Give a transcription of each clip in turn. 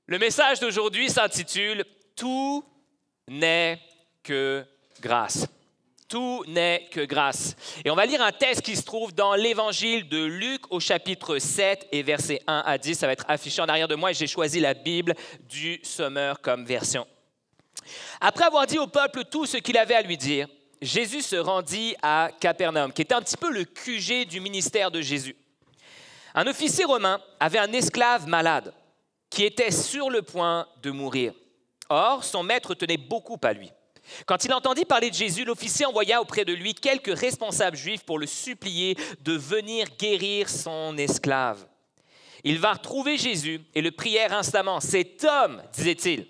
Le message d'aujourd'hui s'intitule « Tout n'est que grâce ». Tout n'est que grâce. Et on va lire un texte qui se trouve dans l'évangile de Luc au chapitre 7 et versets 1 à 10. Ça va être affiché en arrière de moi et j'ai choisi la Bible du Sommeur comme version. Après avoir dit au peuple tout ce qu'il avait à lui dire, Jésus se rendit à Capernaum, qui était un petit peu le QG du ministère de Jésus. Un officier romain avait un esclave malade qui était sur le point de mourir. Or, son maître tenait beaucoup à lui. Quand il entendit parler de Jésus, l'officier envoya auprès de lui quelques responsables juifs pour le supplier de venir guérir son esclave. Ils vinrent trouver Jésus et le prièrent instamment. « Cet homme, disait-il,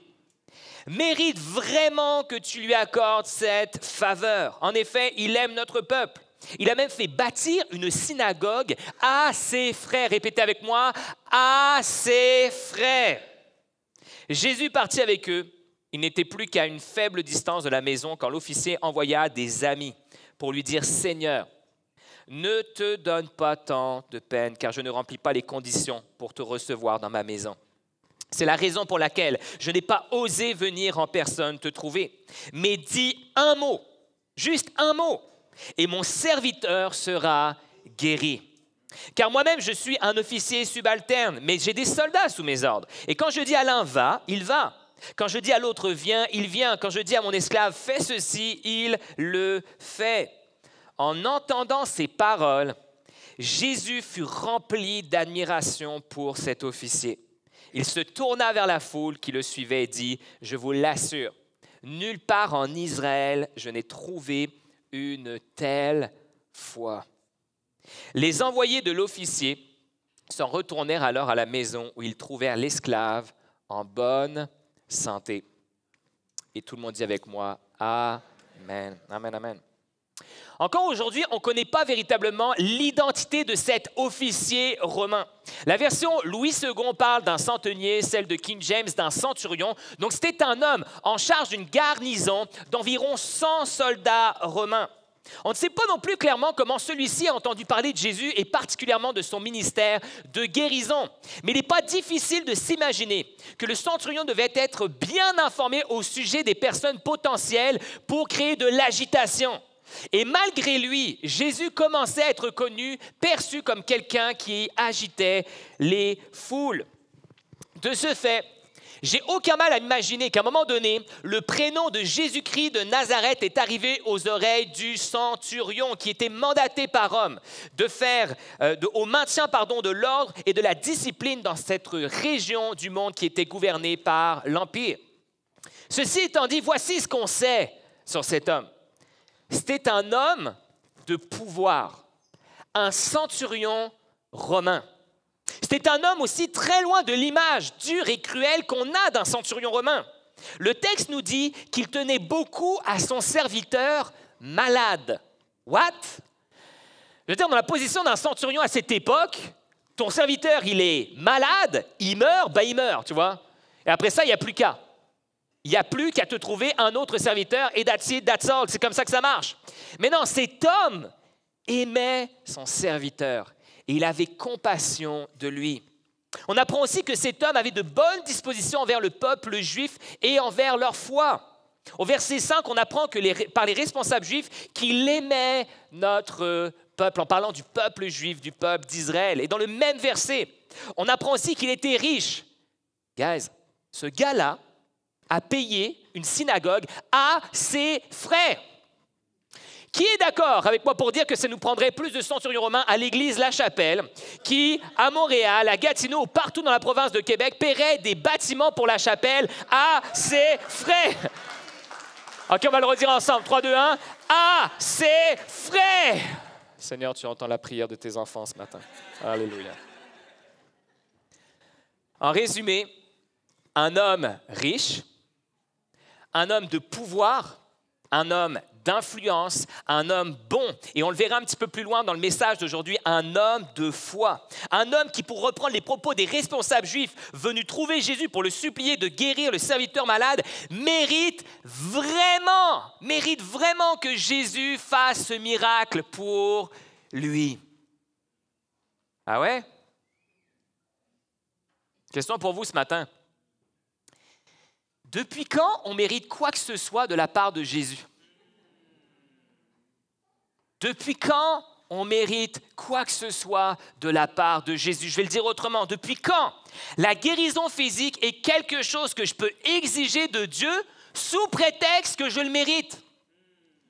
mérite vraiment que tu lui accordes cette faveur. En effet, il aime notre peuple. Il a même fait bâtir une synagogue à ses frères. » Répétez avec moi, « à ses frères. » Jésus partit avec eux. Il n'était plus qu'à une faible distance de la maison quand l'officier envoya des amis pour lui dire « Seigneur, ne te donne pas tant de peine, car je ne remplis pas les conditions pour te recevoir dans ma maison. C'est la raison pour laquelle je n'ai pas osé venir en personne te trouver. Mais dis un mot, juste un mot, et mon serviteur sera guéri. Car moi-même, je suis un officier subalterne, mais j'ai des soldats sous mes ordres. Et quand je dis à l'un « va », il va. Quand je dis à l'autre « viens », il vient. Quand je dis à mon esclave « fais ceci », il le fait. En entendant ces paroles, Jésus fut rempli d'admiration pour cet officier. Il se tourna vers la foule qui le suivait et dit « Je vous l'assure, nulle part en Israël je n'ai trouvé une telle foi. » Les envoyés de l'officier s'en retournèrent alors à la maison où ils trouvèrent l'esclave en bonne santé. Et tout le monde dit avec moi « Amen, Amen, Amen ». Encore aujourd'hui, on ne connaît pas véritablement l'identité de cet officier romain. La version Louis II parle d'un centenier, celle de King James d'un centurion. Donc c'était un homme en charge d'une garnison d'environ 100 soldats romains. On ne sait pas non plus clairement comment celui-ci a entendu parler de Jésus et particulièrement de son ministère de guérison. Mais il n'est pas difficile de s'imaginer que le centurion devait être bien informé au sujet des personnes potentielles pour créer de l'agitation. Et malgré lui, Jésus commençait à être connu, perçu comme quelqu'un qui agitait les foules. De ce fait, j'ai aucun mal à imaginer qu'à un moment donné, le prénom de Jésus-Christ de Nazareth est arrivé aux oreilles du centurion qui était mandaté par Rome au maintien de l'ordre et de la discipline dans cette région du monde qui était gouvernée par l'Empire. Ceci étant dit, voici ce qu'on sait sur cet homme. C'était un homme de pouvoir, un centurion romain. C'était un homme aussi très loin de l'image dure et cruelle qu'on a d'un centurion romain. Le texte nous dit qu'il tenait beaucoup à son serviteur malade. What? Je veux dire, dans la position d'un centurion à cette époque, ton serviteur, il est malade, il meurt, il meurt, tu vois. Et après ça, il n'y a plus qu'à. Il n'y a plus qu'à te trouver un autre serviteur et that's it, that's all. C'est comme ça que ça marche. Mais non, cet homme aimait son serviteur et il avait compassion de lui. On apprend aussi que cet homme avait de bonnes dispositions envers le peuple juif et envers leur foi. Au verset 5, on apprend par les responsables juifs qu'il aimait notre peuple, en parlant du peuple juif, du peuple d'Israël. Et dans le même verset, on apprend aussi qu'il était riche. Guys, ce gars-là a payé une synagogue à ses frères. Qui est d'accord avec moi pour dire que ça nous prendrait plus de centurions romains à l'église La Chapelle, qui, à Montréal, à Gatineau ou partout dans la province de Québec, paierait des bâtiments pour la chapelle à ses frères? OK, on va le redire ensemble. 3, 2, 1. À ses frères. Seigneur, tu entends la prière de tes enfants ce matin. Alléluia. En résumé, un homme riche, un homme de pouvoir, un homme d'influence, un homme bon. Et on le verra un petit peu plus loin dans le message d'aujourd'hui, un homme de foi. Un homme qui, pour reprendre les propos des responsables juifs venus trouver Jésus pour le supplier de guérir le serviteur malade, mérite vraiment que Jésus fasse ce miracle pour lui. Ah ouais? Question pour vous ce matin. Depuis quand on mérite quoi que ce soit de la part de Jésus? Depuis quand on mérite quoi que ce soit de la part de Jésus? Je vais le dire autrement. Depuis quand la guérison physique est quelque chose que je peux exiger de Dieu sous prétexte que je le mérite?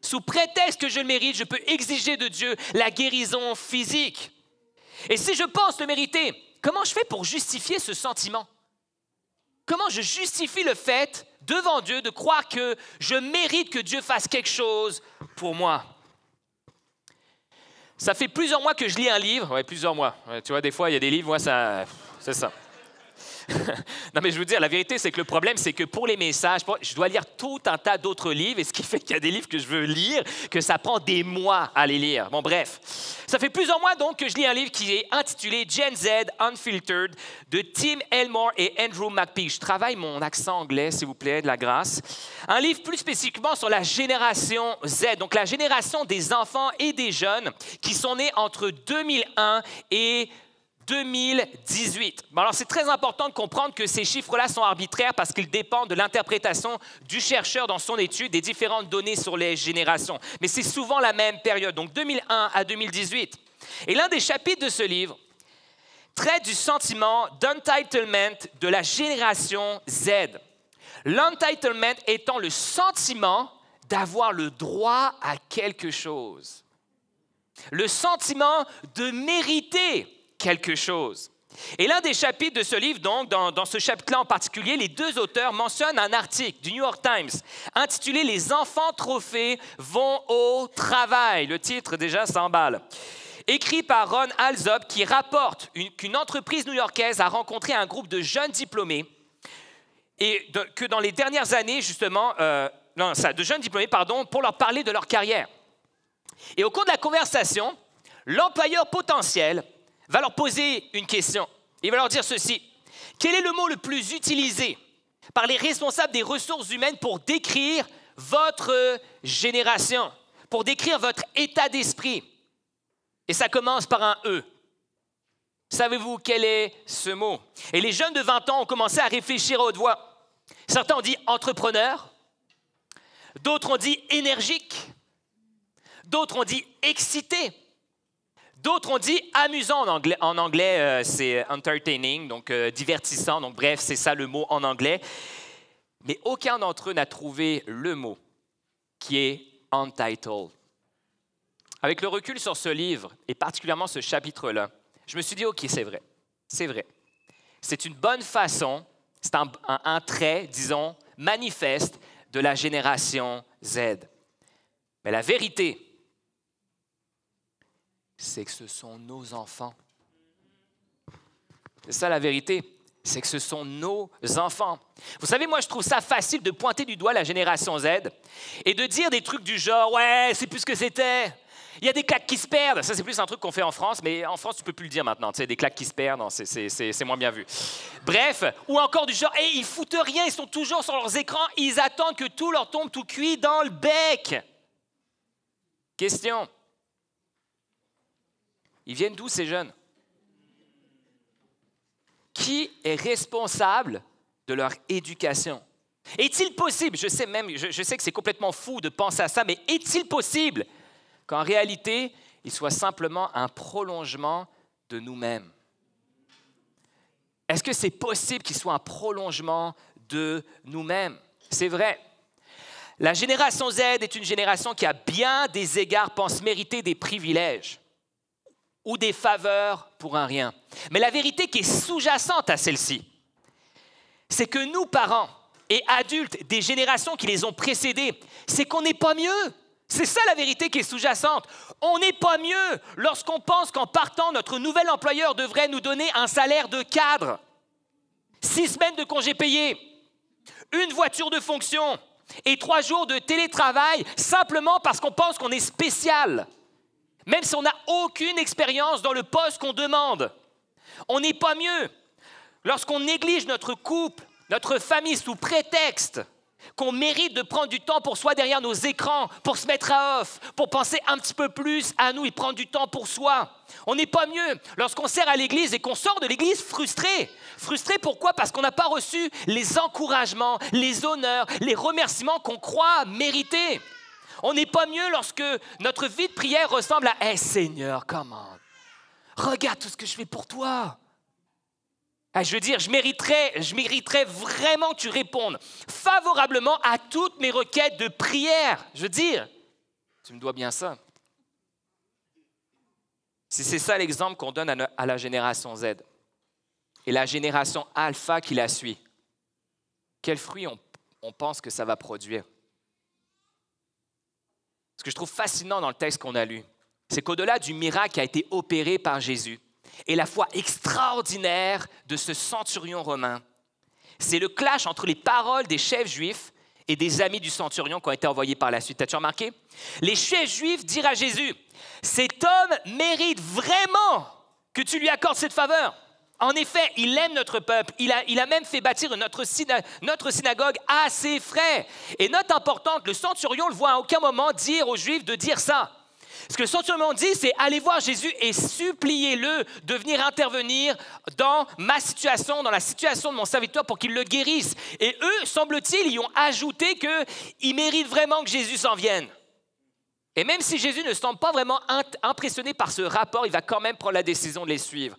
Sous prétexte que je le mérite, je peux exiger de Dieu la guérison physique. Et si je pense le mériter, comment je fais pour justifier ce sentiment? Comment je justifie le fait devant Dieu de croire que je mérite que Dieu fasse quelque chose pour moi? Ça fait plusieurs mois que je lis un livre. Ouais, plusieurs mois. Ouais, tu vois, des fois, il y a des livres, moi, c'est ça. Non, mais je veux dire, la vérité, c'est que le problème, c'est que pour les messages, je dois lire tout un tas d'autres livres, et ce qui fait qu'il y a des livres que je veux lire, que ça prend des mois à les lire. Bon, bref. Ça fait plusieurs mois, donc, que je lis un livre qui est intitulé Gen Z Unfiltered de Tim Elmore et Andrew McPeak. Je travaille mon accent anglais, s'il vous plaît, de la grâce. Un livre plus spécifiquement sur la génération Z, donc la génération des enfants et des jeunes qui sont nés entre 2001 et 2018. Bon, alors, c'est très important de comprendre que ces chiffres-là sont arbitraires parce qu'ils dépendent de l'interprétation du chercheur dans son étude des différentes données sur les générations. Mais c'est souvent la même période, donc 2001 à 2018. Et l'un des chapitres de ce livre traite du sentiment d'entitlement de la génération Z. L'entitlement étant le sentiment d'avoir le droit à quelque chose. Le sentiment de mériter quelque chose. Et l'un des chapitres de ce livre, donc, dans ce chapitre-là en particulier, les deux auteurs mentionnent un article du New York Times intitulé « Les enfants trophées vont au travail ». Le titre, déjà, s'emballe. Écrit par Ron Alsop, qui rapporte qu'une entreprise new-yorkaise a rencontré un groupe de jeunes diplômés et que dans les dernières années, justement, de jeunes diplômés, pour leur parler de leur carrière. Et au cours de la conversation, l'employeur potentiel va leur poser une question. Il va leur dire ceci. Quel est le mot le plus utilisé par les responsables des ressources humaines pour décrire votre génération, pour décrire votre état d'esprit? Et ça commence par un « E ». Savez-vous quel est ce mot? Et les jeunes de 20 ans ont commencé à réfléchir à haute voix. Certains ont dit « entrepreneur », d'autres ont dit « énergique », d'autres ont dit « excité ». D'autres ont dit amusant en anglais c'est entertaining, donc divertissant, donc bref, c'est ça le mot en anglais. Mais aucun d'entre eux n'a trouvé le mot qui est untitled. Avec le recul sur ce livre, et particulièrement ce chapitre-là, je me suis dit, OK, c'est vrai, c'est vrai. C'est une bonne façon, c'est un trait, disons, manifeste de la génération Z. Mais la vérité, c'est que ce sont nos enfants. C'est ça la vérité, c'est que ce sont nos enfants. Vous savez, moi, je trouve ça facile de pointer du doigt la génération Z et de dire des trucs du genre « Ouais, c'est plus ce que c'était. Il y a des claques qui se perdent. » Ça, c'est plus un truc qu'on fait en France, mais en France, tu ne peux plus le dire maintenant. Tu sais, des claques qui se perdent, non, c'est moins bien vu. Bref, ou encore du genre « Hey, ils foutent rien, ils sont toujours sur leurs écrans, ils attendent que tout leur tombe tout cuit dans le bec. » Question. Ils viennent d'où ces jeunes? Qui est responsable de leur éducation? Est-il possible, je sais que c'est complètement fou de penser à ça, mais est-il possible qu'en réalité, ils soient simplement un prolongement de nous-mêmes? Est-ce que c'est possible qu'ils soient un prolongement de nous-mêmes? C'est vrai. La génération Z est une génération qui, à bien des égards, pense mériter des privilèges ou des faveurs pour un rien. Mais la vérité qui est sous-jacente à celle-ci, c'est que nous, parents et adultes des générations qui les ont précédés, c'est qu'on n'est pas mieux. C'est ça la vérité qui est sous-jacente. On n'est pas mieux lorsqu'on pense qu'en partant, notre nouvel employeur devrait nous donner un salaire de cadre, 6 semaines de congés payés, une voiture de fonction et 3 jours de télétravail simplement parce qu'on pense qu'on est spécial. Même si on n'a aucune expérience dans le poste qu'on demande. On n'est pas mieux lorsqu'on néglige notre couple, notre famille sous prétexte qu'on mérite de prendre du temps pour soi derrière nos écrans, pour se mettre à off, pour penser un petit peu plus à nous et prendre du temps pour soi. On n'est pas mieux lorsqu'on sert à l'église et qu'on sort de l'église frustré. Frustré pourquoi? Parce qu'on n'a pas reçu les encouragements, les honneurs, les remerciements qu'on croit mériter. On n'est pas mieux lorsque notre vie de prière ressemble à « Hey Seigneur, comment? Regarde tout ce que je fais pour toi. » Je veux dire, je mériterais vraiment que tu répondes favorablement à toutes mes requêtes de prière. Je veux dire, tu me dois bien ça. Si c'est ça l'exemple qu'on donne à la génération Z et la génération alpha qui la suit, quel fruit on pense que ça va produire? Ce que je trouve fascinant dans le texte qu'on a lu, c'est qu'au-delà du miracle qui a été opéré par Jésus et la foi extraordinaire de ce centurion romain, c'est le clash entre les paroles des chefs juifs et des amis du centurion qui ont été envoyés par la suite. As-tu remarqué? Les chefs juifs dirent à Jésus, « Cet homme mérite vraiment que tu lui accordes cette faveur. En effet, il aime notre peuple. Il a même fait bâtir notre synagogue à ses frais. » Et note importante, le centurion ne le voit à aucun moment dire aux Juifs de dire ça. Ce que le centurion dit, c'est « Allez voir Jésus et suppliez-le de venir intervenir dans ma situation, dans la situation de mon serviteur pour qu'il le guérisse. » Et eux, semble-t-il, y ont ajouté qu'ils méritent vraiment que Jésus s'en vienne. Et même si Jésus ne semble pas vraiment impressionné par ce rapport, il va quand même prendre la décision de les suivre.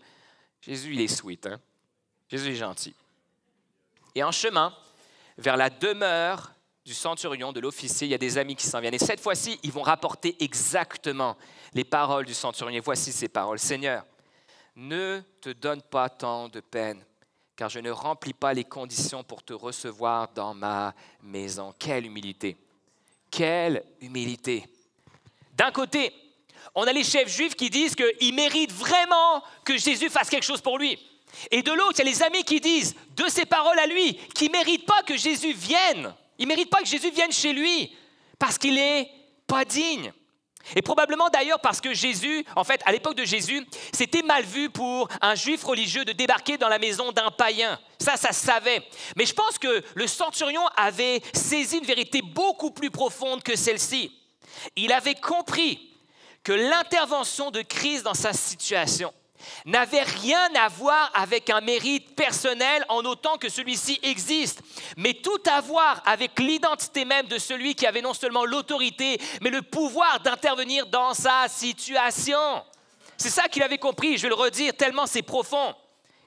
Jésus, il est sweet, hein? Jésus est gentil. Et en chemin, vers la demeure du centurion, de l'officier, il y a des amis qui s'en viennent. Et cette fois-ci, ils vont rapporter exactement les paroles du centurion. Et voici ces paroles. « Seigneur, ne te donne pas tant de peine, car je ne remplis pas les conditions pour te recevoir dans ma maison. » Quelle humilité! Quelle humilité! D'un côté, on a les chefs juifs qui disent qu'il mérite vraiment que Jésus fasse quelque chose pour lui. Et de l'autre, il y a les amis qui disent de ses paroles à lui qu'il ne mérite pas que Jésus vienne. Il ne mérite pas que Jésus vienne chez lui parce qu'il n'est pas digne. Et probablement d'ailleurs parce que Jésus, en fait, à l'époque de Jésus, c'était mal vu pour un juif religieux de débarquer dans la maison d'un païen. Ça se savait. Mais je pense que le centurion avait saisi une vérité beaucoup plus profonde que celle-ci. Il avait compris que l'intervention de Christ dans sa situation n'avait rien à voir avec un mérite personnel en autant que celui-ci existe, mais tout à voir avec l'identité même de celui qui avait non seulement l'autorité, mais le pouvoir d'intervenir dans sa situation. C'est ça qu'il avait compris, je vais le redire tellement c'est profond.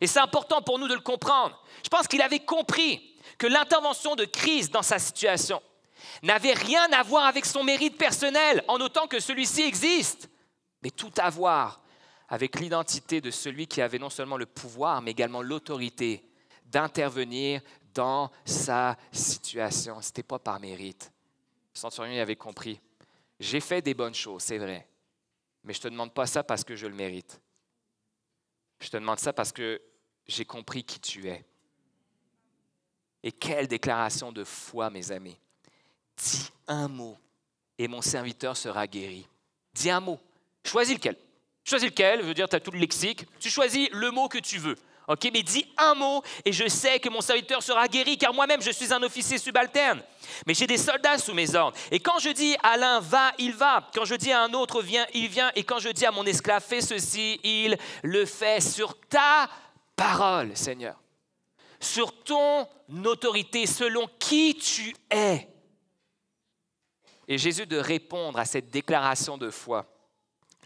Et c'est important pour nous de le comprendre. Je pense qu'il avait compris que l'intervention de Christ dans sa situation n'avait rien à voir avec son mérite personnel, en autant que celui-ci existe, mais tout à voir avec l'identité de celui qui avait non seulement le pouvoir, mais également l'autorité d'intervenir dans sa situation. Ce n'était pas par mérite. Le centurion avait compris. J'ai fait des bonnes choses, c'est vrai, mais je ne te demande pas ça parce que je le mérite. Je te demande ça parce que j'ai compris qui tu es. Et quelle déclaration de foi, mes amis. Dis un mot et mon serviteur sera guéri. Dis un mot. Choisis lequel. Choisis lequel, je veux dire, tu as tout le lexique. Tu choisis le mot que tu veux. Okay? Mais dis un mot et je sais que mon serviteur sera guéri car moi-même, je suis un officier subalterne. Mais j'ai des soldats sous mes ordres. Et quand je dis à l'un, va, il va. Quand je dis à un autre, viens, il vient. Et quand je dis à mon esclave, fais ceci, il le fait sur ta parole, Seigneur. Sur ton autorité, selon qui tu es. Et Jésus de répondre à cette déclaration de foi,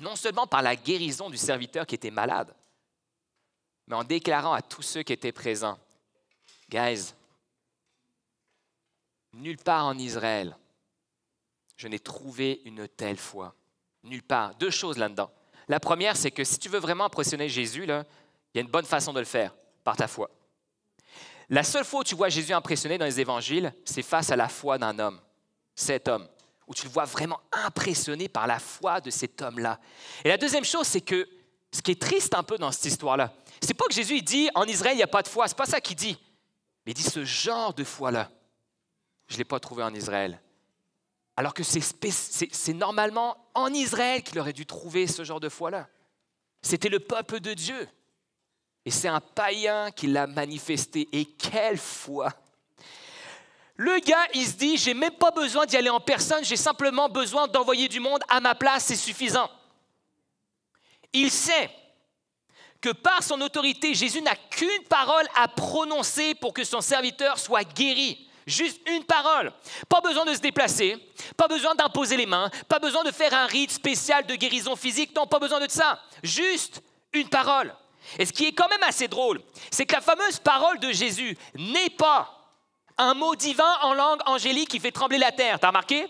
non seulement par la guérison du serviteur qui était malade, mais en déclarant à tous ceux qui étaient présents, « Guys, nulle part en Israël, je n'ai trouvé une telle foi. Nulle part. » Deux choses là-dedans. La première, c'est que si tu veux vraiment impressionner Jésus, là, il y a une bonne façon de le faire, par ta foi. La seule fois où tu vois Jésus impressionné dans les évangiles, c'est face à la foi d'un homme, cet homme, où tu le vois vraiment impressionné par la foi de cet homme-là. Et la deuxième chose, c'est que ce qui est triste un peu dans cette histoire-là, c'est pas que Jésus il dit « en Israël, il n'y a pas de foi », c'est pas ça qu'il dit. Mais il dit ce genre de foi-là, je ne l'ai pas trouvé en Israël. Alors que c'est normalement en Israël qu'il aurait dû trouver ce genre de foi-là. C'était le peuple de Dieu. Et c'est un païen qui l'a manifesté. Et quelle foi! Le gars, il se dit, j'ai même pas besoin d'y aller en personne, j'ai simplement besoin d'envoyer du monde à ma place, c'est suffisant. Il sait que par son autorité, Jésus n'a qu'une parole à prononcer pour que son serviteur soit guéri. Juste une parole. Pas besoin de se déplacer, pas besoin d'imposer les mains, pas besoin de faire un rite spécial de guérison physique, non, pas besoin de ça. Juste une parole. Et ce qui est quand même assez drôle, c'est que la fameuse parole de Jésus n'est pas un mot divin en langue angélique qui fait trembler la terre. T'as remarqué?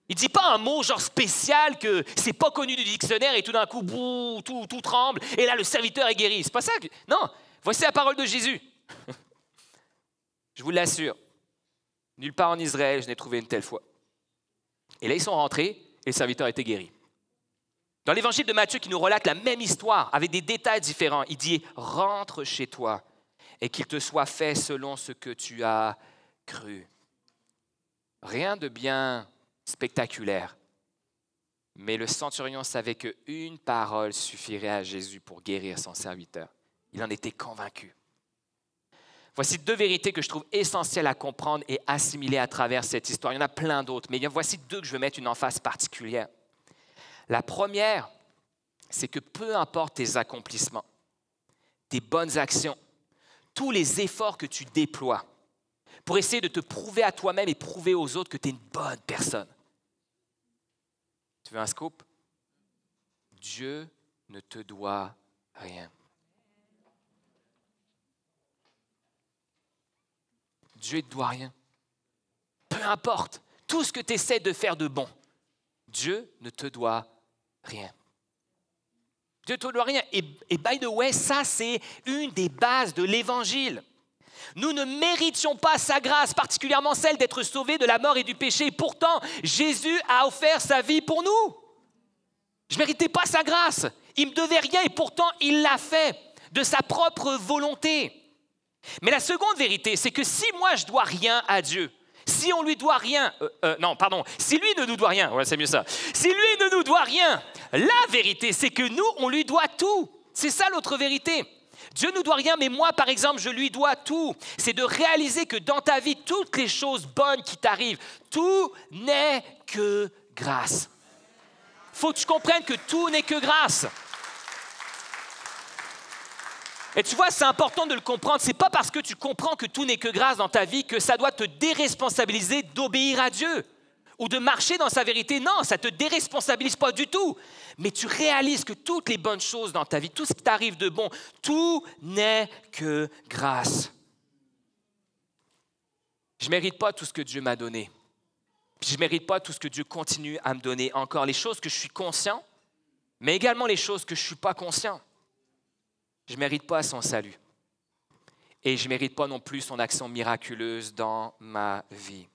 Il ne dit pas un mot genre spécial que c'est pas connu du dictionnaire et tout d'un coup, bouh, tout tremble et là le serviteur est guéri. C'est pas ça. Non, voici la parole de Jésus. Je vous l'assure, nulle part en Israël je n'ai trouvé une telle foi. Et là ils sont rentrés et le serviteur a été guéri. Dans l'évangile de Matthieu qui nous relate la même histoire avec des détails différents, il dit « Rentre chez toi et qu'il te soit fait selon ce que tu as cru. » Rien de bien spectaculaire. Mais le centurion savait qu'une parole suffirait à Jésus pour guérir son serviteur. Il en était convaincu. Voici deux vérités que je trouve essentielles à comprendre et assimiler à travers cette histoire. Il y en a plein d'autres, mais voici deux que je veux mettre une emphase particulière. La première, c'est que peu importe tes accomplissements, tes bonnes actions, tous les efforts que tu déploies pour essayer de te prouver à toi-même et prouver aux autres que tu es une bonne personne. Tu veux un scoop? Dieu ne te doit rien. Dieu ne te doit rien. Peu importe, tout ce que tu essaies de faire de bon, Dieu ne te doit rien. Dieu ne te doit rien. Et by the way, ça c'est une des bases de l'Évangile. Nous ne méritions pas sa grâce, particulièrement celle d'être sauvés de la mort et du péché. Pourtant, Jésus a offert sa vie pour nous. Je ne méritais pas sa grâce. Il ne me devait rien et pourtant, il l'a fait de sa propre volonté. Mais la seconde vérité, c'est que si moi, je ne dois rien à Dieu, si on lui doit rien, si lui ne nous doit rien, ouais, c'est mieux ça. Si lui ne nous doit rien, la vérité, c'est que nous, on lui doit tout. C'est ça l'autre vérité. Dieu ne nous doit rien, mais moi, par exemple, je lui dois tout. C'est de réaliser que dans ta vie, toutes les choses bonnes qui t'arrivent, tout n'est que grâce. Il faut que tu comprennes que tout n'est que grâce. Et tu vois, c'est important de le comprendre. Ce n'est pas parce que tu comprends que tout n'est que grâce dans ta vie que ça doit te déresponsabiliser d'obéir à Dieu ou de marcher dans sa vérité. Non, ça ne te déresponsabilise pas du tout. Mais tu réalises que toutes les bonnes choses dans ta vie, tout ce qui t'arrive de bon, tout n'est que grâce. Je ne mérite pas tout ce que Dieu m'a donné. Puis je ne mérite pas tout ce que Dieu continue à me donner encore. Les choses que je suis conscient, mais également les choses que je ne suis pas conscient. Je ne mérite pas son salut. Et je ne mérite pas non plus son action miraculeuse dans ma vie.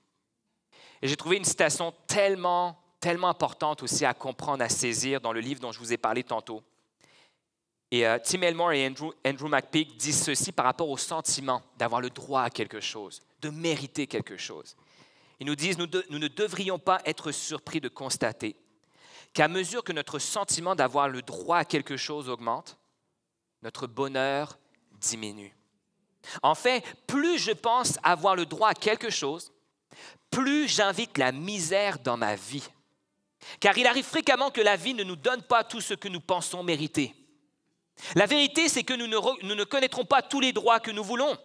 Et j'ai trouvé une citation tellement importante aussi à comprendre, à saisir dans le livre dont je vous ai parlé tantôt. Et Tim Elmore et Andrew McPeak disent ceci par rapport au sentiment d'avoir le droit à quelque chose, de mériter quelque chose. Ils nous disent, nous ne devrions pas être surpris de constater qu'à mesure que notre sentiment d'avoir le droit à quelque chose augmente, notre bonheur diminue. En fait, plus je pense avoir le droit à quelque chose, plus j'invite la misère dans ma vie. Car il arrive fréquemment que la vie ne nous donne pas tout ce que nous pensons mériter. La vérité, c'est que nous ne connaîtrons pas tous les droits que nous voulons,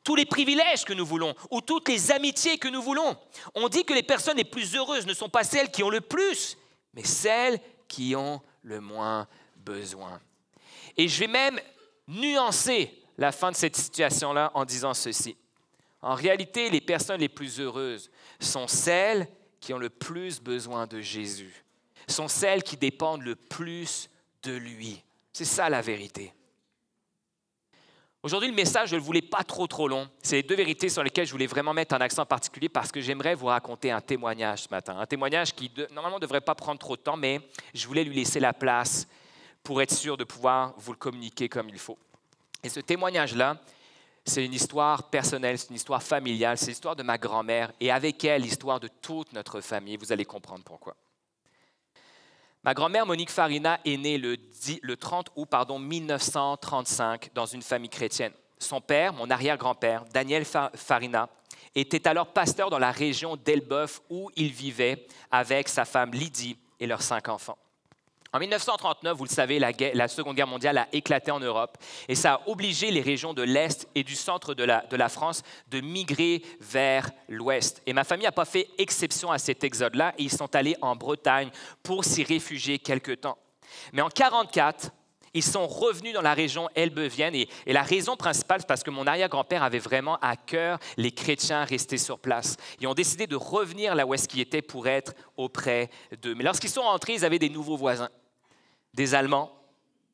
tous les privilèges que nous voulons ou toutes les amitiés que nous voulons. On dit que les personnes les plus heureuses ne sont pas celles qui ont le plus, mais celles qui ont le moins besoin. Et je vais même nuancer la fin de cette situation-là en disant ceci. En réalité, les personnes les plus heureuses sont celles qui ont le plus besoin de Jésus, sont celles qui dépendent le plus de lui. C'est ça la vérité. Aujourd'hui, le message, je ne le voulais pas trop long. C'est les deux vérités sur lesquelles je voulais vraiment mettre un accent particulier parce que j'aimerais vous raconter un témoignage ce matin. Un témoignage qui, normalement, ne devrait pas prendre trop de temps, mais je voulais lui laisser la place pour être sûr de pouvoir vous le communiquer comme il faut. Et ce témoignage-là, c'est une histoire personnelle, c'est une histoire familiale, c'est l'histoire de ma grand-mère et avec elle, l'histoire de toute notre famille. Vous allez comprendre pourquoi. Ma grand-mère Monique Farina est née le 30 août 1935 dans une famille chrétienne. Son père, mon arrière-grand-père, Daniel Farina, était alors pasteur dans la région d'Elbeuf où il vivait avec sa femme Lydie et leurs 5 enfants. En 1939, vous le savez, la Seconde Guerre mondiale a éclaté en Europe et ça a obligé les régions de l'Est et du centre de la France de migrer vers l'Ouest. Et ma famille n'a pas fait exception à cet exode-là et ils sont allés en Bretagne pour s'y réfugier quelque temps. Mais en 1944, ils sont revenus dans la région elbevienne et la raison principale, c'est parce que mon arrière-grand-père avait vraiment à cœur les chrétiens restés sur place. Ils ont décidé de revenir là où est-ce qu'ils étaient pour être auprès d'eux. Mais lorsqu'ils sont rentrés, ils avaient des nouveaux voisins, des Allemands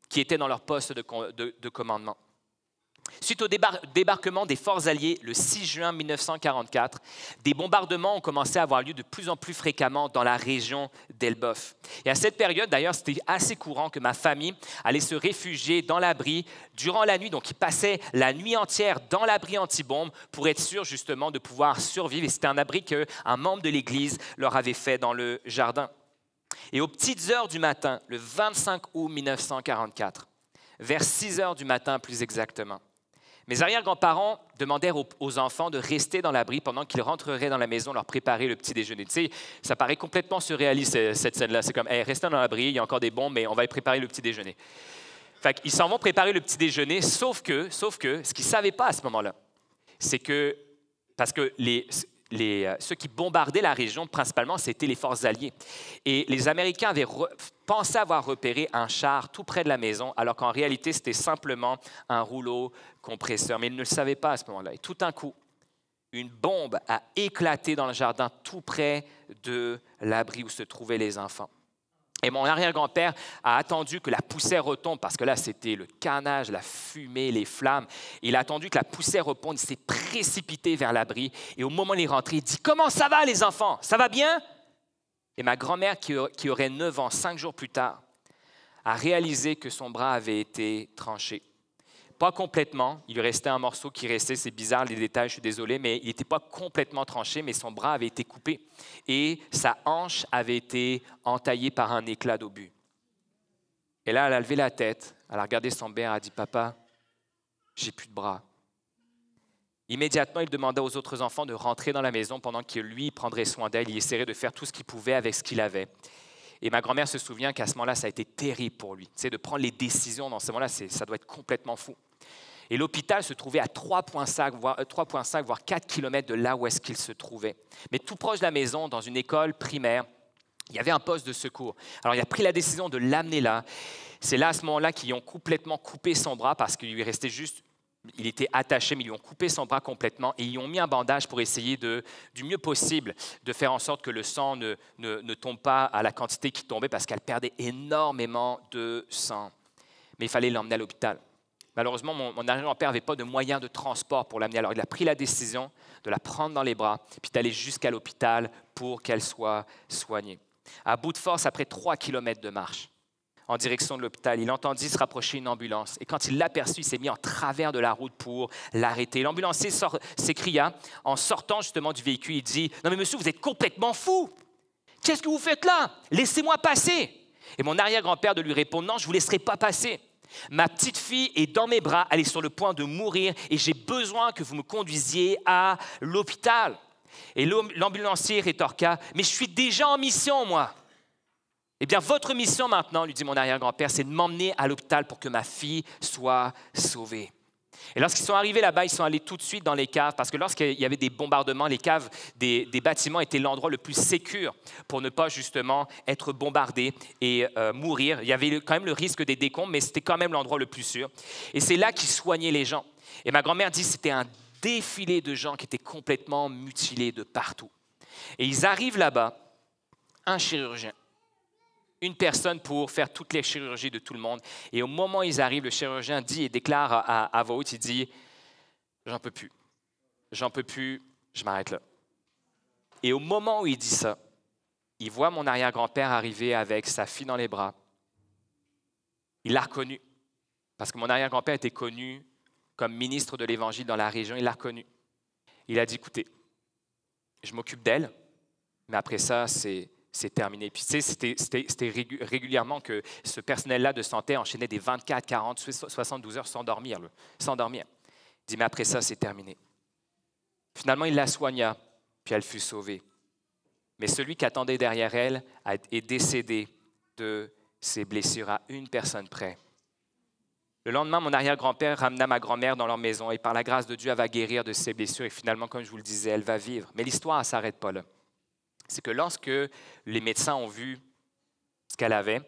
qui étaient dans leur poste de commandement. Suite au débarquement des forces alliées le 6 juin 1944, des bombardements ont commencé à avoir lieu de plus en plus fréquemment dans la région d'Elbeuf. Et à cette période, d'ailleurs, c'était assez courant que ma famille allait se réfugier dans l'abri durant la nuit. Donc, ils passaient la nuit entière dans l'abri anti-bombe pour être sûr justement de pouvoir survivre. Et c'était un abri qu'un membre de l'Église leur avait fait dans le jardin. Et aux petites heures du matin, le 25 août 1944, vers 6 heures du matin plus exactement, mes arrière-grands-parents demandèrent aux enfants de rester dans l'abri pendant qu'ils rentreraient dans la maison, leur préparer le petit déjeuner. Tu sais, ça paraît complètement surréaliste, cette scène-là. C'est comme, hey, restez dans l'abri, il y a encore des bombes, mais on va y préparer le petit déjeuner. Fait qu'ils s'en vont préparer le petit déjeuner, sauf que ce qu'ils ne savaient pas à ce moment-là, c'est que, parce que ceux qui bombardaient la région, principalement, c'était les forces alliées. Et les Américains avaient pensé avoir repéré un char tout près de la maison, alors qu'en réalité, c'était simplement un rouleau compresseur. Mais ils ne le savaient pas à ce moment-là. Et tout d'un coup, une bombe a éclaté dans le jardin tout près de l'abri où se trouvaient les enfants. Et mon arrière-grand-père a attendu que la poussière retombe, parce que là, c'était le carnage, la fumée, les flammes. Il a attendu que la poussière retombe, il s'est précipité vers l'abri. Et au moment où il est rentré, il dit « Comment ça va, les enfants? Ça va bien ?» Et ma grand-mère, qui aurait 9 ans, 5 jours plus tard, a réalisé que son bras avait été tranché. Pas complètement, il lui restait un morceau qui restait, c'est bizarre les détails, je suis désolé, mais il n'était pas complètement tranché, mais son bras avait été coupé et sa hanche avait été entaillée par un éclat d'obus. Et là, elle a levé la tête, elle a regardé son père, elle a dit « Papa, j'ai plus de bras ». Immédiatement, il demanda aux autres enfants de rentrer dans la maison pendant que lui prendrait soin d'elle, il essaierait de faire tout ce qu'il pouvait avec ce qu'il avait. Et ma grand-mère se souvient qu'à ce moment-là, ça a été terrible pour lui. Tu sais, de prendre les décisions dans ce moment-là, ça doit être complètement fou. Et l'hôpital se trouvait à 3,5 voire 4 kilomètres de là où est-ce qu'il se trouvait. Mais tout proche de la maison, dans une école primaire, il y avait un poste de secours. Alors, il a pris la décision de l'amener là. C'est là, à ce moment-là, qu'ils ont complètement coupé son bras parce qu'il lui restait juste... Il était attaché, mais ils lui ont coupé son bras complètement et ils ont mis un bandage pour essayer du mieux possible de faire en sorte que le sang ne tombe pas à la quantité qui tombait parce qu'elle perdait énormément de sang. Mais il fallait l'emmener à l'hôpital. Malheureusement, mon arrière-grand-père n'avait pas de moyen de transport pour l'amener. Alors, il a pris la décision de la prendre dans les bras puis d'aller jusqu'à l'hôpital pour qu'elle soit soignée. À bout de force, après 3 kilomètres de marche, en direction de l'hôpital, il entendit se rapprocher une ambulance. Et quand il l'aperçut, il s'est mis en travers de la route pour l'arrêter. L'ambulancier s'écria, en sortant justement du véhicule, il dit « Non mais monsieur, vous êtes complètement fou! Qu'est-ce que vous faites là? Laissez-moi passer! » Et mon arrière-grand-père de lui répondre « Non, je ne vous laisserai pas passer. Ma petite fille est dans mes bras, elle est sur le point de mourir et j'ai besoin que vous me conduisiez à l'hôpital. » Et l'ambulancier rétorqua « Mais je suis déjà en mission, moi! » Eh bien, votre mission maintenant, lui dit mon arrière-grand-père, c'est de m'emmener à l'hôpital pour que ma fille soit sauvée. Et lorsqu'ils sont arrivés là-bas, ils sont allés tout de suite dans les caves, parce que lorsqu'il y avait des bombardements, les caves des bâtiments étaient l'endroit le plus sécure pour ne pas justement être bombardé et mourir. Il y avait quand même le risque des décombres, mais c'était quand même l'endroit le plus sûr. Et c'est là qu'ils soignaient les gens. Et ma grand-mère dit que c'était un défilé de gens qui étaient complètement mutilés de partout. Et ils arrivent là-bas, un chirurgien, une personne pour faire toutes les chirurgies de tout le monde. Et au moment où ils arrivent, le chirurgien dit et déclare à voix haute, il dit « J'en peux plus, je m'arrête là. » Et au moment où il dit ça, il voit mon arrière-grand-père arriver avec sa fille dans les bras. Il l'a reconnu, parce que mon arrière-grand-père était connu comme ministre de l'Évangile dans la région, il l'a reconnu. Il a dit « Écoutez, je m'occupe d'elle, mais après ça, c'est terminé. » Puis tu sais, c'était régulièrement que ce personnel-là de santé enchaînait des 24, 40, 72 heures sans dormir. Il dit, mais après ça, c'est terminé. Finalement, il la soigna, puis elle fut sauvée. Mais celui qui attendait derrière elle est décédé de ses blessures à une personne près. Le lendemain, mon arrière-grand-père ramena ma grand-mère dans leur maison et par la grâce de Dieu, elle va guérir de ses blessures et finalement, comme je vous le disais, elle va vivre. Mais l'histoire ne s'arrête pas là. C'est que lorsque les médecins ont vu ce qu'elle avait,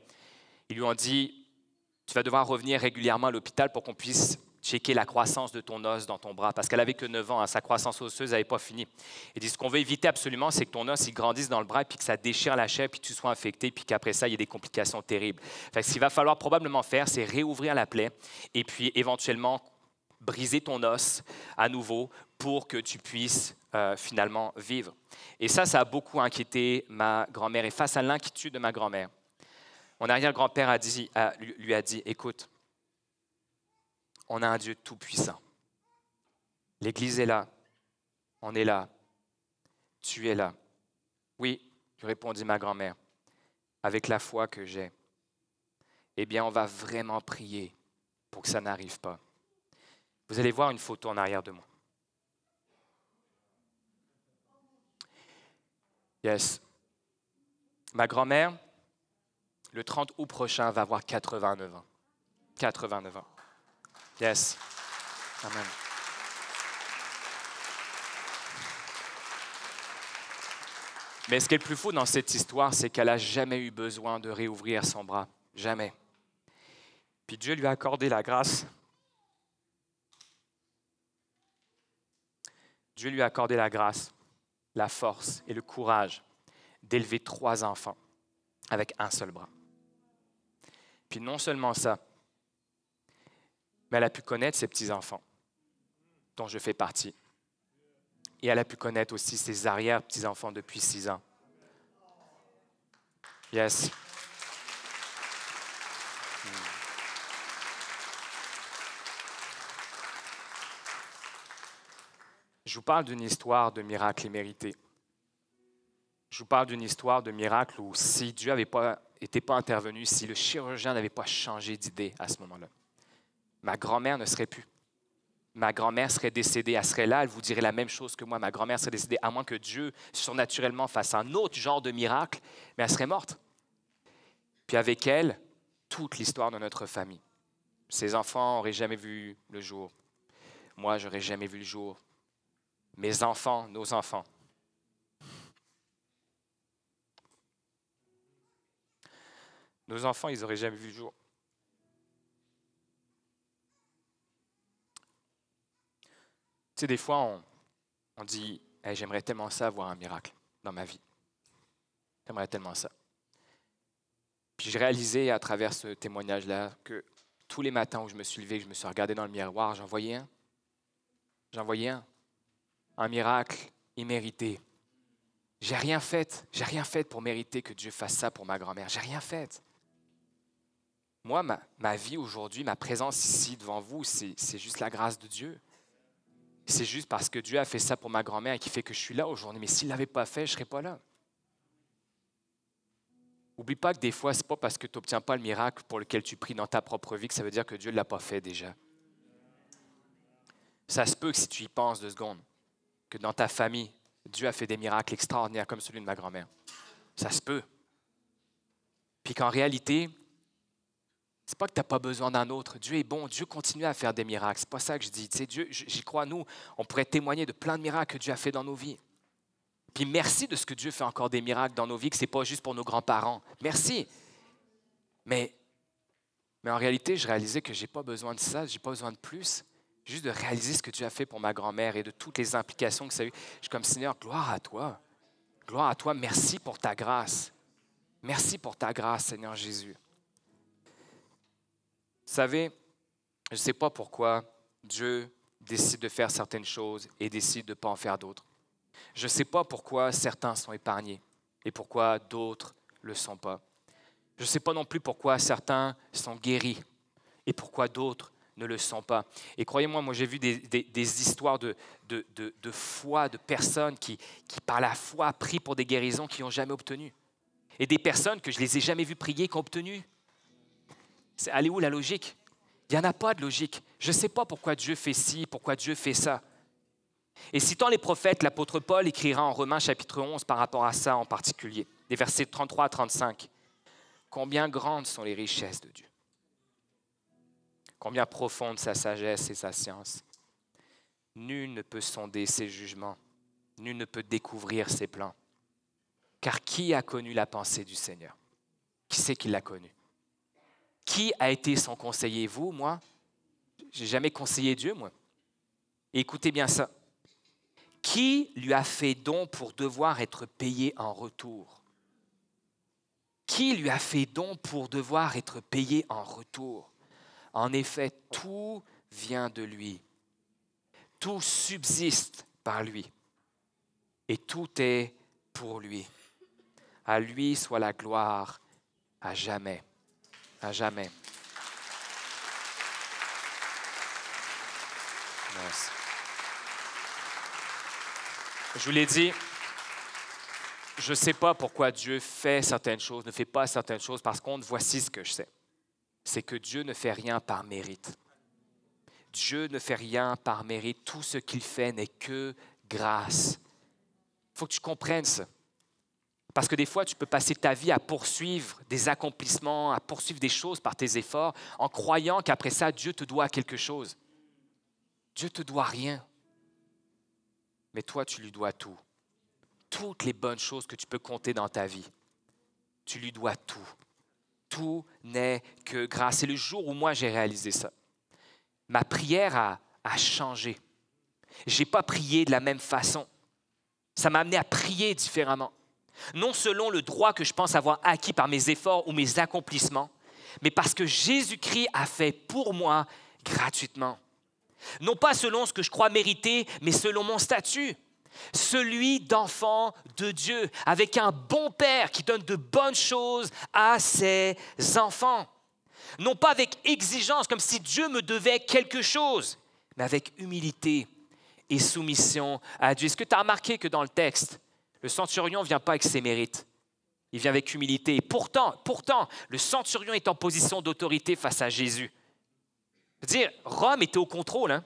ils lui ont dit « Tu vas devoir revenir régulièrement à l'hôpital pour qu'on puisse checker la croissance de ton os dans ton bras. » Parce qu'elle n'avait que 9 ans, sa croissance osseuse n'avait pas fini. Ils disent « Ce qu'on veut éviter absolument, c'est que ton os il grandisse dans le bras, puis que ça déchire la chair, puis que tu sois infecté, puis qu'après ça, il y ait des complications terribles. » Fait que ce qu'il va falloir probablement faire, c'est réouvrir la plaie et puis éventuellement briser ton os à nouveau pour que tu puisses finalement vivre. Et ça a beaucoup inquiété ma grand-mère. Et face à l'inquiétude de ma grand-mère, mon arrière-grand-père lui a dit, écoute, on a un Dieu tout-puissant. L'Église est là, on est là, tu es là. Oui, répondit ma grand-mère, avec la foi que j'ai. Eh bien, on va vraiment prier pour que ça n'arrive pas. Vous allez voir une photo en arrière de moi. Yes. Ma grand-mère, le 30 août prochain, va avoir 89 ans. 89 ans. Yes. Amen. Mais ce qui est le plus fou dans cette histoire, c'est qu'elle n'a jamais eu besoin de réouvrir son bras. Jamais. Puis Dieu lui a accordé la grâce. Dieu lui a accordé la grâce, la force et le courage d'élever 3 enfants avec un seul bras. Puis non seulement ça, mais elle a pu connaître ses petits-enfants, dont je fais partie. Et elle a pu connaître aussi ses arrière-petits-enfants depuis 6 ans. Yes. Je vous parle d'une histoire de miracle immérité. Je vous parle d'une histoire de miracle où si Dieu n'était pas intervenu, si le chirurgien n'avait pas changé d'idée à ce moment-là, ma grand-mère ne serait plus. Ma grand-mère serait décédée. Elle serait là, elle vous dirait la même chose que moi. Ma grand-mère serait décédée, à moins que Dieu, surnaturellement, fasse un autre genre de miracle, mais elle serait morte. Puis avec elle, toute l'histoire de notre famille. Ses enfants n'auraient jamais vu le jour. Moi, je n'aurais jamais vu le jour. Mes enfants, nos enfants. Nos enfants, ils n'auraient jamais vu le jour. Tu sais, des fois, on dit hey, « J'aimerais tellement ça, avoir un miracle dans ma vie. J'aimerais tellement ça. » Puis je réalisais à travers ce témoignage-là que tous les matins où je me suis levé, que je me suis regardé dans le miroir, j'en voyais un. J'en voyais un. Un miracle immérité. J'ai rien fait pour mériter que Dieu fasse ça pour ma grand-mère. J'ai rien fait. Moi, ma vie aujourd'hui, ma présence ici devant vous, c'est juste la grâce de Dieu. C'est juste parce que Dieu a fait ça pour ma grand-mère et qui fait que je suis là aujourd'hui. Mais s'il ne l'avait pas fait, je ne serais pas là. N'oublie pas que des fois, ce n'est pas parce que tu n'obtiens pas le miracle pour lequel tu pries dans ta propre vie que ça veut dire que Dieu ne l'a pas fait déjà. Ça se peut que si tu y penses 2 secondes, que dans ta famille, Dieu a fait des miracles extraordinaires comme celui de ma grand-mère. Ça se peut. Puis qu'en réalité, c'est pas que tu n'as pas besoin d'un autre. Dieu est bon. Dieu continue à faire des miracles. C'est pas ça que je dis. Tu sais, Dieu, j'y crois, nous, on pourrait témoigner de plein de miracles que Dieu a fait dans nos vies. Puis merci de ce que Dieu fait encore des miracles dans nos vies, que ce n'est pas juste pour nos grands-parents. Merci. Mais en réalité, je réalisais que je n'ai pas besoin de ça, je n'ai pas besoin de plus. Juste de réaliser ce que Dieu a fait pour ma grand-mère et de toutes les implications que ça a eu. Je suis comme Seigneur, gloire à toi. Gloire à toi. Merci pour ta grâce. Merci pour ta grâce, Seigneur Jésus. Vous savez, je ne sais pas pourquoi Dieu décide de faire certaines choses et décide de ne pas en faire d'autres. Je ne sais pas pourquoi certains sont épargnés et pourquoi d'autres ne le sont pas. Je ne sais pas non plus pourquoi certains sont guéris et pourquoi d'autres ne le sont pas. Et croyez-moi, moi j'ai vu des histoires de foi, de personnes qui par la foi prient pour des guérisons qu'ils n'ont jamais obtenues. Et des personnes que je ne les ai jamais vues prier qui ont obtenues. Elle est où la logique? Il n'y en a pas de logique. Je ne sais pas pourquoi Dieu fait ci, pourquoi Dieu fait ça. Et citant les prophètes, l'apôtre Paul écrira en Romains chapitre 11 par rapport à ça en particulier, des versets 33 à 35. Combien grandes sont les richesses de Dieu. Combien profonde sa sagesse et sa science. Nul ne peut sonder ses jugements. Nul ne peut découvrir ses plans. Car qui a connu la pensée du Seigneur? Qui c'est qui l'a connu? Qui a été son conseiller? Vous, moi? Je n'ai jamais conseillé Dieu, moi. Et écoutez bien ça. Qui lui a fait don pour devoir être payé en retour? Qui lui a fait don pour devoir être payé en retour? En effet, tout vient de lui. Tout subsiste par lui. Et tout est pour lui. À lui soit la gloire à jamais. À jamais. Merci. Je vous l'ai dit, je ne sais pas pourquoi Dieu fait certaines choses, ne fait pas certaines choses. Par contre, voici ce que je sais. C'est que Dieu ne fait rien par mérite. Dieu ne fait rien par mérite. Tout ce qu'il fait n'est que grâce. Il faut que tu comprennes ça. Parce que des fois, tu peux passer ta vie à poursuivre des accomplissements, à poursuivre des choses par tes efforts, en croyant qu'après ça, Dieu te doit quelque chose. Dieu ne te doit rien. Mais toi, tu lui dois tout. Toutes les bonnes choses que tu peux compter dans ta vie. Tu lui dois tout. Tout n'est que grâce. C'est le jour où moi, j'ai réalisé ça. Ma prière a changé. Je n'ai pas prié de la même façon. Ça m'a amené à prier différemment. Non selon le droit que je pense avoir acquis par mes efforts ou mes accomplissements, mais parce que Jésus-Christ a fait pour moi gratuitement. Non pas selon ce que je crois mériter, mais selon mon statut. Celui d'enfant de Dieu, avec un bon père qui donne de bonnes choses à ses enfants. Non pas avec exigence, comme si Dieu me devait quelque chose, mais avec humilité et soumission à Dieu. Est-ce que tu as remarqué que dans le texte, le centurion ne vient pas avec ses mérites, il vient avec humilité. Et pourtant, le centurion est en position d'autorité face à Jésus. C'est-à-dire, Rome était au contrôle. Hein?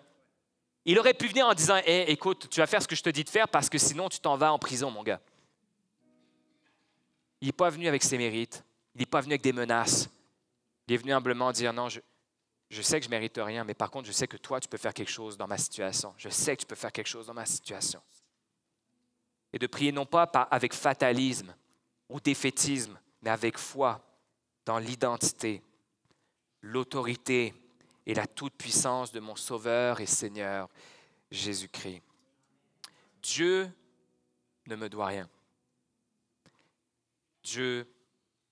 Il aurait pu venir en disant « Hey, écoute, tu vas faire ce que je te dis de faire parce que sinon tu t'en vas en prison, mon gars. » Il n'est pas venu avec ses mérites. Il n'est pas venu avec des menaces. Il est venu humblement dire « Non, je sais que je ne mérite rien, mais par contre, je sais que toi, tu peux faire quelque chose dans ma situation. Je sais que tu peux faire quelque chose dans ma situation. » Et de prier non pas avec fatalisme ou défaitisme, mais avec foi dans l'identité, l'autorité et la toute-puissance de mon Sauveur et Seigneur Jésus-Christ. Dieu ne me doit rien. Dieu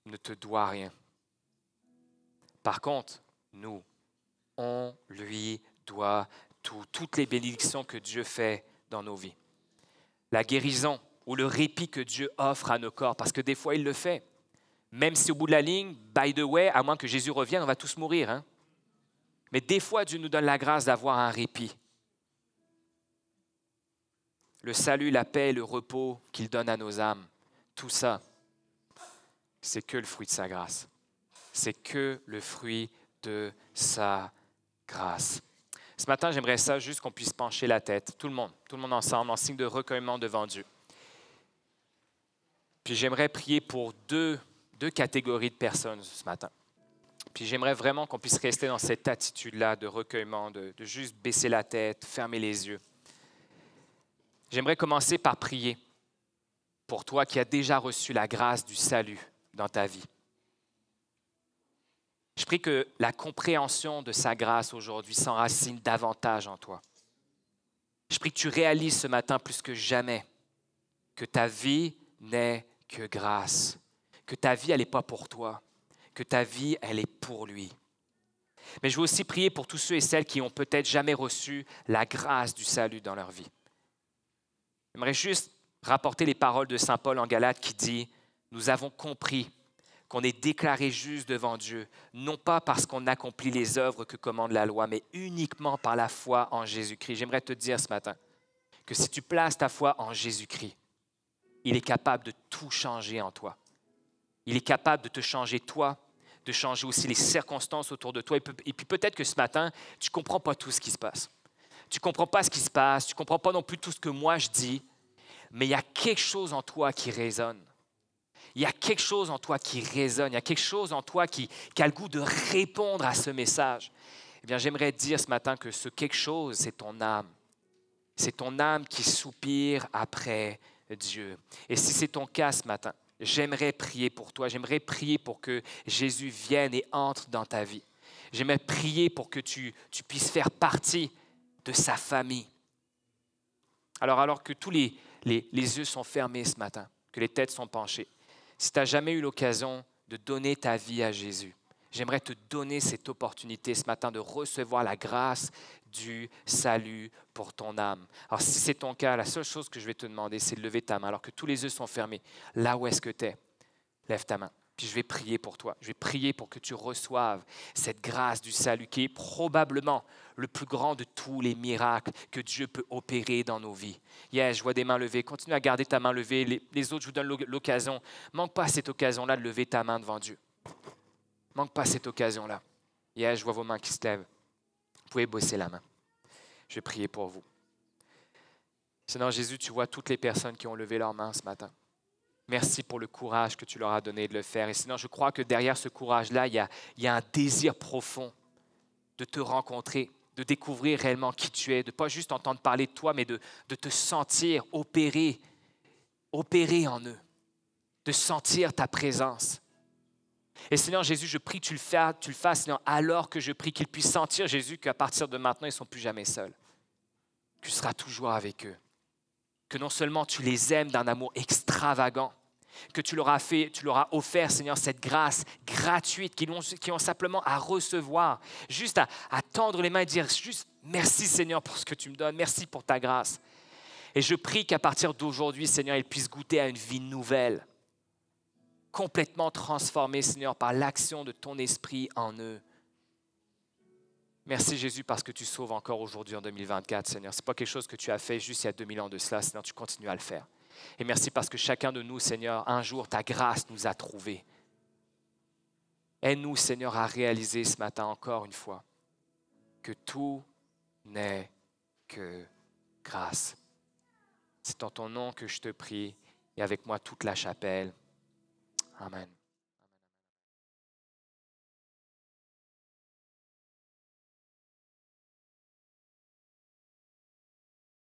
ne te doit rien. Par contre, nous, on lui doit tout, toutes les bénédictions que Dieu fait dans nos vies. La guérison ou le répit que Dieu offre à nos corps, parce que des fois, il le fait. Même si au bout de la ligne, by the way, à moins que Jésus revienne, on va tous mourir. Hein? Mais des fois, Dieu nous donne la grâce d'avoir un répit. Le salut, la paix et le repos qu'il donne à nos âmes, tout ça, c'est que le fruit de sa grâce. C'est que le fruit de sa grâce. Ce matin, j'aimerais ça juste qu'on puisse pencher la tête, tout le monde ensemble, en signe de recueillement devant Dieu. Puis j'aimerais prier pour deux catégories de personnes ce matin. Puis j'aimerais vraiment qu'on puisse rester dans cette attitude-là de recueillement, de juste baisser la tête, fermer les yeux. J'aimerais commencer par prier pour toi qui as déjà reçu la grâce du salut dans ta vie. Je prie que la compréhension de sa grâce aujourd'hui s'enracine davantage en toi. Je prie que tu réalises ce matin plus que jamais que ta vie n'est que grâce, que ta vie, elle n'est pas pour toi, que ta vie, elle est pour lui. Mais je veux aussi prier pour tous ceux et celles qui ont peut-être jamais reçu la grâce du salut dans leur vie. J'aimerais juste rapporter les paroles de saint Paul en Galates qui dit « Nous avons compris qu'on est déclaré juste devant Dieu, non pas parce qu'on accomplit les œuvres que commande la loi, mais uniquement par la foi en Jésus-Christ. » J'aimerais te dire ce matin que si tu places ta foi en Jésus-Christ, il est capable de tout changer en toi. Il est capable de te changer toi, de changer aussi les circonstances autour de toi. Et puis peut-être que ce matin, tu ne comprends pas tout ce qui se passe. Tu ne comprends pas ce qui se passe, tu ne comprends pas non plus tout ce que moi je dis, mais il y a quelque chose en toi qui résonne. Il y a quelque chose en toi qui résonne, il y a quelque chose en toi qui a le goût de répondre à ce message. Eh bien, j'aimerais te dire ce matin que ce quelque chose, c'est ton âme. C'est ton âme qui soupire après Dieu. Et si c'est ton cas ce matin, j'aimerais prier pour toi. J'aimerais prier pour que Jésus vienne et entre dans ta vie. J'aimerais prier pour que tu puisses faire partie de sa famille. Alors que tous les yeux sont fermés ce matin, que les têtes sont penchées, si tu n'as jamais eu l'occasion de donner ta vie à Jésus, j'aimerais te donner cette opportunité ce matin de recevoir la grâce du salut pour ton âme. Alors si c'est ton cas, la seule chose que je vais te demander, c'est de lever ta main alors que tous les yeux sont fermés. Là où est-ce que tu es, lève ta main. Puis je vais prier pour toi. Je vais prier pour que tu reçoives cette grâce du salut qui est probablement le plus grand de tous les miracles que Dieu peut opérer dans nos vies. Yeah, je vois des mains levées. Continue à garder ta main levée. Les autres, je vous donne l'occasion. Manque pas cette occasion-là de lever ta main devant Dieu. Manque pas cette occasion-là. Yeah, je vois vos mains qui se lèvent. Vous pouvez bosser la main. Je vais prier pour vous. Seigneur Jésus, tu vois toutes les personnes qui ont levé leurs mains ce matin. Merci pour le courage que tu leur as donné de le faire. Et sinon, je crois que derrière ce courage-là, il y a un désir profond de te rencontrer, de découvrir réellement qui tu es, de ne pas juste entendre parler de toi, mais de te sentir opérer en eux, de sentir ta présence. Et Seigneur Jésus, je prie que tu le fasses, Seigneur, alors que je prie qu'ils puissent sentir, Jésus, qu'à partir de maintenant, ils ne sont plus jamais seuls, que tu seras toujours avec eux, que non seulement tu les aimes d'un amour extravagant, que tu leur as offert, Seigneur, cette grâce gratuite qu'ils ont simplement à recevoir, juste à tendre les mains et dire juste merci, Seigneur, pour ce que tu me donnes, merci pour ta grâce. Et je prie qu'à partir d'aujourd'hui, Seigneur, ils puissent goûter à une vie nouvelle, complètement transformée, Seigneur, par l'action de ton esprit en eux. Merci Jésus parce que tu sauves encore aujourd'hui en 2024, Seigneur. Ce n'est pas quelque chose que tu as fait juste il y a 2000 ans de cela, Seigneur, tu continues à le faire. Et merci parce que chacun de nous, Seigneur, un jour, ta grâce nous a trouvés. Aide-nous, Seigneur, à réaliser ce matin encore une fois que tout n'est que grâce. C'est en ton nom que je te prie et avec moi toute la chapelle. Amen.